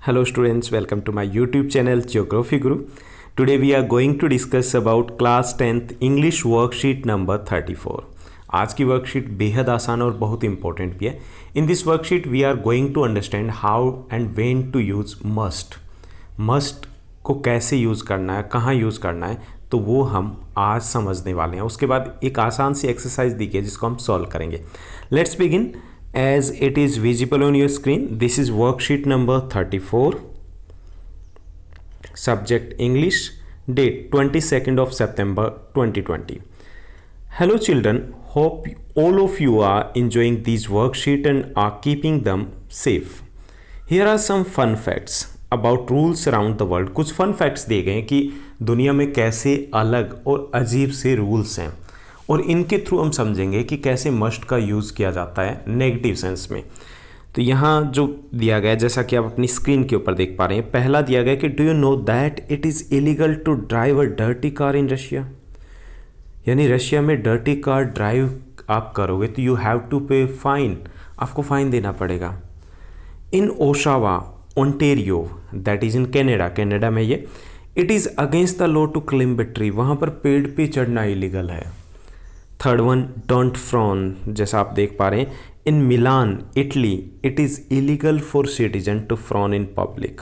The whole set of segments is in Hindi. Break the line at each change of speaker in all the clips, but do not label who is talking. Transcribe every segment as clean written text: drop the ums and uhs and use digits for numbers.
Hello students, welcome to my YouTube channel Geography Guru. Today we are going to discuss about class 10th English worksheet number 34. आज की वर्कशीट बेहद आसान और बहुत इंपॉर्टेंट भी है. In this worksheet we are going to understand how and when to use must. Must को कैसे यूज़ करना है, कहाँ यूज़ करना है, तो वो हम आज समझने वाले हैं. उसके बाद एक आसान सी एक्सरसाइज दी गई जिसको हम सॉल्व करेंगे. Let's begin. As it is visible on your screen, this is worksheet number 34. Subject English. Date 22nd of September 2020. Hello children, hope all of you are enjoying these worksheet and are keeping them safe. Here are some fun facts about rules around the world. कुछ fun facts दिए गए हैं कि दुनिया में कैसे अलग और अजीब से रूल्स हैं, और इनके थ्रू हम समझेंगे कि कैसे मस्ट का यूज़ किया जाता है नेगेटिव सेंस में. तो यहाँ जो दिया गया है, जैसा कि आप अपनी स्क्रीन के ऊपर देख पा रहे हैं, पहला दिया गया कि do you know that it is illegal to drive a dirty car in Russia. यानी रशिया में डर्टी कार ड्राइव आप करोगे तो you have to pay fine, आपको फ़ाइन देना पड़ेगा. In Oshawa Ontario that is in Canada, Canada में ये, it is against the law to climb a tree, वहाँ पर पेड़ पे चढ़ना इलीगल है. थर्ड वन, डोंट फ्रॉन, जैसा आप देख पा रहे हैं, in Milan Italy it is illegal for citizen to frown in public.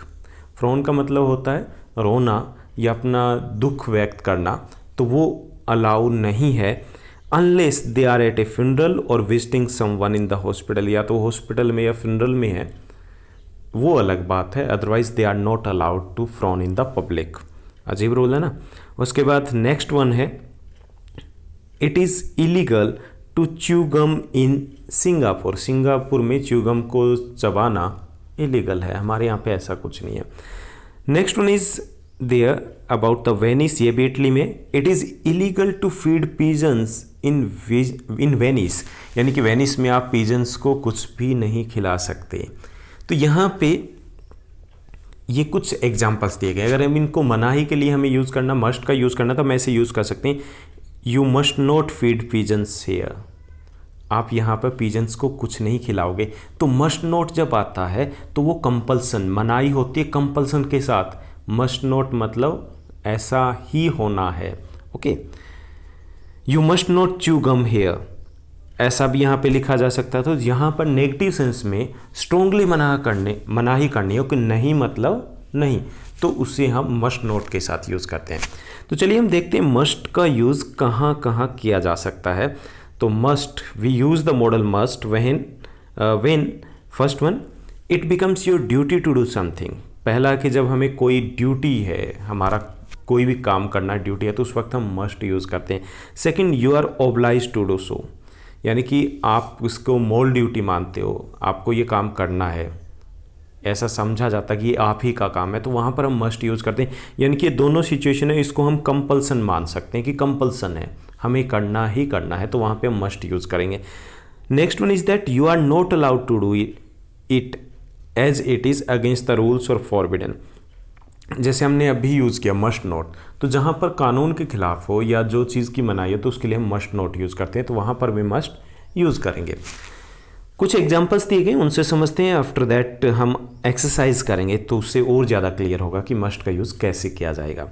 Frown का मतलब होता है रोना या अपना दुख व्यक्त करना, तो वो अलाउ नहीं है unless they are at a funeral और visiting someone in the hospital. या तो हॉस्पिटल में या फ्यूनरल में है, वो अलग बात है, otherwise they are not allowed to frown in the public. अजीब रूल है ना. उसके बाद नेक्स्ट वन है, it is illegal to chew gum in Singapore. Singapore में च्यूगम को चबाना इलीगल है, हमारे यहाँ पे ऐसा कुछ नहीं है. Next one is there about the Venice, ये भी इटली में, it is illegal to feed pigeons in Venice. यानी कि वेनिस में आप पीजन्स को कुछ भी नहीं खिला सकते. तो यहाँ पे ये कुछ एग्जाम्पल्स दिए गए. अगर हम इनको मनाही के लिए हमें यूज़ करना, मस्ट का यूज़ करना, तो हम ऐसे यूज़ कर सकते हैं, you must not feed pigeons here. आप यहाँ पर पीजन्स को कुछ नहीं खिलाओगे. तो मस्ट नॉट जब आता है तो वो कंपल्सन, मनाही होती है कंपल्सन के साथ. मस्ट नॉट मतलब ऐसा ही होना है. Okay. You must not chew gum here, ऐसा भी यहाँ पे लिखा जा सकता है. तो यहाँ पर नेगेटिव सेंस में स्ट्रोंगली मनाही करनी है कि नहीं मतलब नहीं, तो उसे हम मस्ट नोट के साथ यूज़ करते हैं. तो चलिए हम देखते हैं मस्ट का यूज़ कहाँ कहाँ किया जा सकता है. तो must, we use the model must when first one, it becomes your duty to do something. पहला कि जब हमें कोई ड्यूटी है, हमारा कोई भी काम करना ड्यूटी है, तो उस वक्त हम मस्ट यूज़ करते हैं. Second, you are obliged to do so, यानी कि आप उसको मोल ड्यूटी मानते हो, आपको ये काम करना है, ऐसा समझा जाता है कि ये आप ही का काम है, तो वहाँ पर हम मस्ट यूज़ करते हैं. यानी कि दोनों सिचुएशन है, इसको हम कंपल्सन मान सकते हैं कि कंपल्सन है, हमें करना ही करना है, तो वहाँ पे हम मस्ट यूज़ करेंगे. Next one is that you are not allowed to do it as it is against the rules और फॉरबिडन. जैसे हमने अभी यूज़ किया मस्ट नोट, तो जहाँ पर कानून के खिलाफ हो या जो चीज़ की मनाही हो, तो उसके लिए हम मस्ट नोट यूज़ करते हैं, तो वहाँ पर भी मस्ट यूज़ करेंगे. कुछ एग्जाम्पल्स दिए गए, उनसे समझते हैं. आफ्टर दैट हम एक्सरसाइज करेंगे, तो उससे और ज़्यादा क्लियर होगा कि मस्ट का यूज़ कैसे किया जाएगा.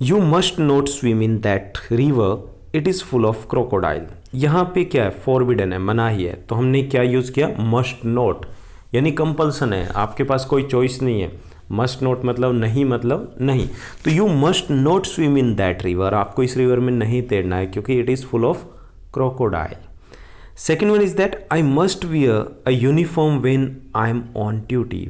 You must not swim in that river, it is full of crocodile. यहाँ पे क्या है, फॉरबिडन है, मनाही है, तो हमने क्या यूज़ किया, मस्ट नॉट, यानी कंपल्सन है, आपके पास कोई चॉइस नहीं है. मस्ट नॉट मतलब नहीं, तो you must not swim in that river, आपको इस रिवर में नहीं तैरना है क्योंकि it is full of crocodile. Second one is that I must wear a uniform when I'm on duty.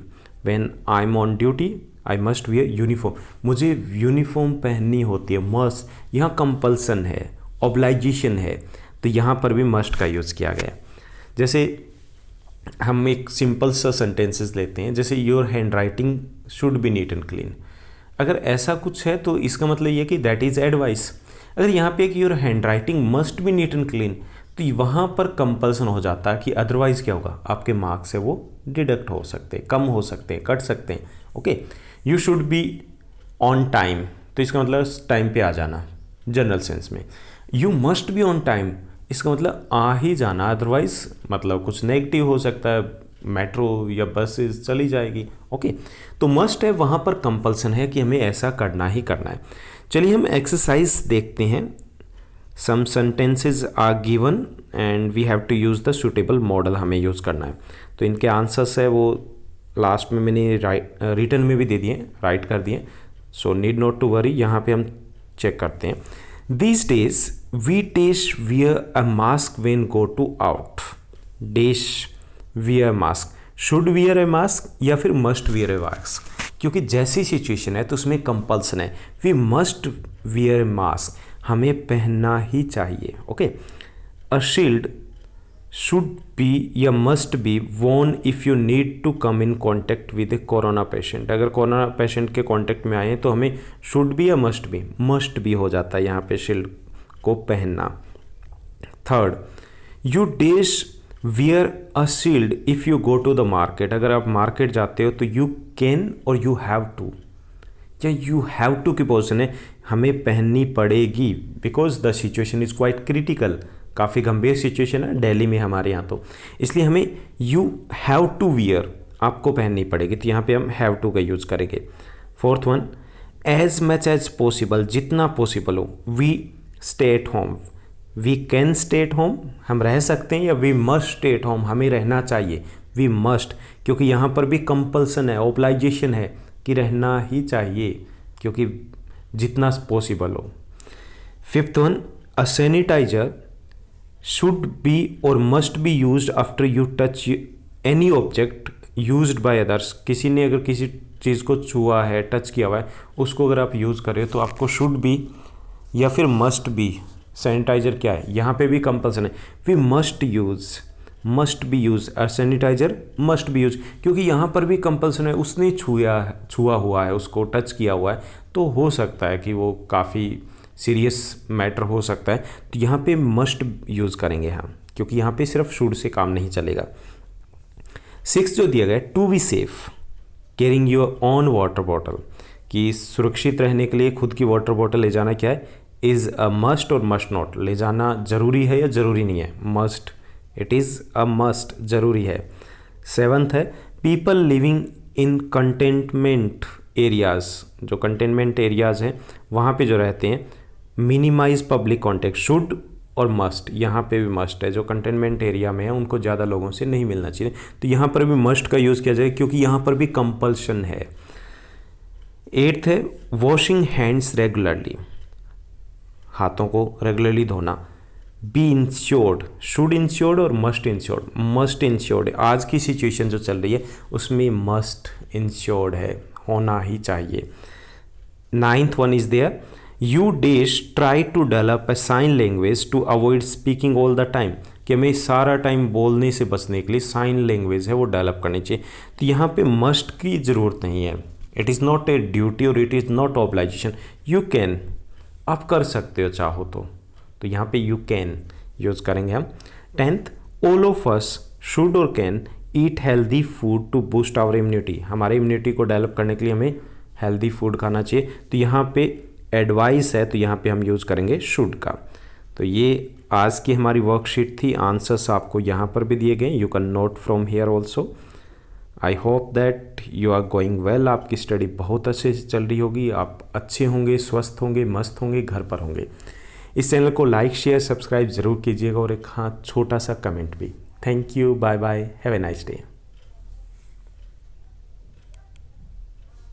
When I'm on duty, I must wear uniform. मुझे यूनिफॉर्म पहननी होती है. मस्ट यहाँ कंपल्सन है, ऑब्लाइजेशन है, तो यहाँ पर भी मस्ट का यूज़ किया गया. जैसे हम एक सिंपल सा सेंटेंसेस लेते हैं, जैसे your hand writing should be neat and clean. अगर ऐसा कुछ है तो इसका मतलब ये कि दैट इज़ एडवाइस. अगर यहाँ पे एक your hand writing must be neat and clean, तो वहाँ पर कंपल्सन हो जाता है कि अदरवाइज़ क्या होगा, आपके मार्क्स से वो डिडक्ट हो सकते हैं, कम हो सकते हैं, कट सकते हैं. Okay. You should be on time, तो इसका मतलब टाइम पे आ जाना जनरल सेंस में. You must be on time, इसका मतलब आ ही जाना, अदरवाइज मतलब कुछ नेगेटिव हो सकता है, मेट्रो या बसेस चली जाएगी। ओके, तो मस्ट है वहाँ पर कंपल्सन है कि हमें ऐसा करना ही करना है। चलिए हम एक्सरसाइज देखते हैं। Some sentences are given and we have to use the suitable model, हमें यूज़ करना है। तो इनके आंसर्स है वो लास्ट में मैंने रिटर्न में भी दे दिए, राइट कर दिए, so need not to worry. यहाँ पे हम चेक करते हैं। These days we dash wear a mask when go to out. Dash wear mask. Should wear a mask या फिर must wear a mask, क्योंकि जैसी सिचुएशन है तो उसमें कंपल्सन है। We must wear a mask, हमें पहनना ही चाहिए। Okay, a shield should be या must be worn if you need to come in contact with a corona patient। अगर कोरोना पेशेंट के कांटेक्ट में आए तो हमें should be या must be हो जाता है यहाँ पे शील्ड को पहनना। Third, you dash wear a shield if you go to the market। अगर आप मार्केट जाते हो तो you can और you have to, या you have to की पोजीशन है, हमें पहननी पड़ेगी because the situation is quite critical. काफ़ी गंभीर सिचुएशन है दिल्ली में हमारे यहाँ, तो इसलिए हमें यू हैव टू वियर, आपको पहननी पड़ेगी, तो यहाँ पे हम हैव टू का यूज़ करेंगे। Fourth one, as much as possible, जितना पॉसिबल हो, we stay at home. We can stay at home, हम रह सकते हैं, या we must stay at home, हमें रहना चाहिए। वी मस्ट, क्योंकि यहाँ पर भी कंपल्सन है, ऑब्लाइजेशन है कि रहना ही चाहिए, क्योंकि जितना पॉसिबल हो। Fifth one, a sanitiser should be or must be used after you touch any object used by others। किसी ने अगर किसी चीज़ को छुआ है, टच किया हुआ है, उसको अगर आप यूज़ करें तो आपको should be या फिर must be। सैनिटाइजर क्या है, यहाँ पे भी कंपल्सन है, we must be use a sanitizer must be use, क्योंकि यहाँ पर भी कंपल्सन है, उसने छुआ हुआ है, उसको टच किया हुआ है, तो हो सकता है कि वो काफ़ी सीरियस मैटर हो सकता है, तो यहाँ पे मस्ट यूज़ करेंगे हम, क्योंकि यहाँ पे सिर्फ शुड से काम नहीं चलेगा। सिक्स जो दिया गया है, to be safe carrying your own water bottle, कि सुरक्षित रहने के लिए खुद की वाटर बॉटल ले जाना क्या है, इज़ अ मस्ट और मस्ट नॉट, ले जाना ज़रूरी है या ज़रूरी नहीं है, must, it is a must, ज़रूरी है। सेवन्थ है, people living in containment areas, जो कंटेनमेंट एरियाज़ हैं वहाँ पे जो रहते हैं, मिनिमाइज पब्लिक कॉन्टेक्ट, शुड और मस्ट, यहाँ पे भी मस्ट है, जो कंटेनमेंट एरिया में है उनको ज़्यादा लोगों से नहीं मिलना चाहिए, तो यहाँ पर भी मस्ट का यूज़ किया जाए, क्योंकि यहाँ पर भी कंपल्शन है। एट्थ है, वॉशिंग हैंड्स रेगुलरली, हाथों को रेगुलरली धोना। बी इंश्योर्ड, शुड इंश्योर्ड और मस्ट इंश्योर्ड, मस्ट इंश्योर्ड, आज की सिचुएशन जो चल रही है उसमें मस्ट इंश्योर्ड है, होना ही चाहिए। Ninth one is there, you dash try to develop a sign language to avoid speaking all the time, कि हमें सारा टाइम बोलने से बचने के लिए साइन लैंग्वेज है वो डेवलप करनी चाहिए, तो यहाँ पे मस्ट की ज़रूरत नहीं है, it is not a duty और it is not obligation, you can, आप कर सकते हो चाहो तो यहाँ पे यू कैन यूज़ करेंगे हम। Tenth, all of us should और can eat healthy food to boost our immunity, हमारे इम्यूनिटी को डेवलप करने के लिए हमें हेल्दी फूड खाना चाहिए, तो यहाँ पे एडवाइस है, तो यहाँ पे हम यूज़ करेंगे शुड का। तो ये आज की हमारी वर्कशीट थी, आंसर्स आपको यहाँ पर भी दिए गए, you can note from here also. I hope that you are going well, आपकी स्टडी बहुत अच्छे से चल रही होगी, आप अच्छे होंगे, स्वस्थ होंगे, मस्त होंगे, घर पर होंगे। इस चैनल को लाइक शेयर सब्सक्राइब ज़रूर कीजिएगा और एक हाँ छोटा सा कमेंट भी। Thank you, bye bye, have a nice day.